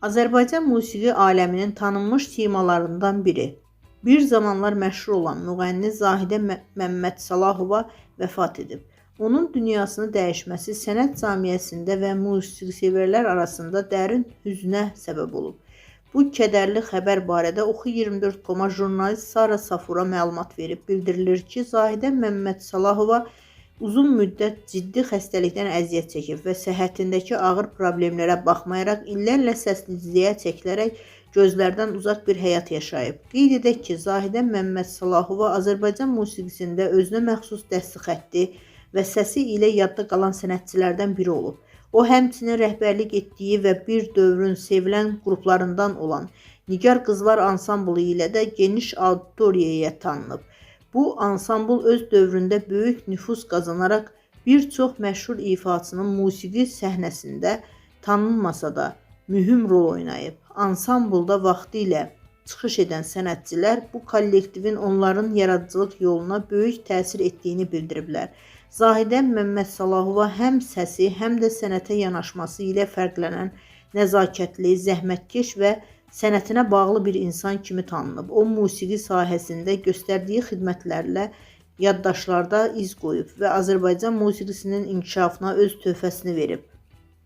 Azərbaycan musiqi aləminin tanınmış simalarından biri. Bir zamanlar məşhur olan müğənni Zahidə Məmmədsalahova vəfat edib. Onun dünyasını dəyişməsi sənət cəmiyyətində və musiqisevərlər arasında dərin hüznə səbəb olub. Bu kədərli xəbər barədə Oxu24.com jurnalist Sara Safura məlumat verib. Bildirilir ki, Zahidə Məmmədsalahova uzun müddət ciddi xəstəlikdən əziyyət çəkib və səhhətindəki ağır problemlərə baxmayaraq illərlə səssizliyə çəkilərək gözlərdən uzaq bir həyat yaşayıb. Qeyd edək ki, Zahidə Məmmədsalahova Azərbaycan musiqisində özünə məxsus dəsti xətti və səsi ilə yadda qalan sənətçilərdən biri olub. O, həmçinin rəhbərlik etdiyi və bir dövrün sevilən qruplarından olan Nigar Qızlar ansamblı ilə də geniş auditoriyaya tanınıb. Bu ansambl öz dövründə böyük nüfuz qazanaraq bir çox məşhur ifaçının musiqi səhnəsində tanınmasa da mühüm rol oynayıb. Ansamblda vaxtilə çıxış edən sənətçilər bu kollektivin onların yaradıcılıq yoluna böyük təsir etdiyini bildiriblər. Zahidə Məmmədsalahova həm səsi, həm də sənətə yanaşması ilə fərqlənən nəzakətli, zəhmətkeş və sənətinə bağlı bir insan kimi tanınıb. O, musiqi sahəsində göstərdiyi xidmətlərlə yaddaşlarda iz qoyub və Azərbaycan musiqisinin inkişafına öz töhfəsini verib.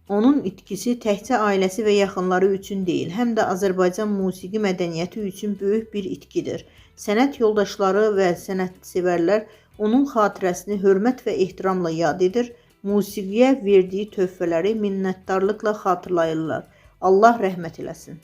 Onun itkisi təkcə ailəsi və yaxınları üçün deyil, həm də Azərbaycan musiqi mədəniyyəti üçün böyük bir itkidir. Sənət yoldaşları və sənətsevərlər onun xatirəsini hörmət və ehtiramla yad edir, musiqiyə verdiyi töhfələri minnətdarlıqla xatırlayırlar. Allah rəhmət eləsin.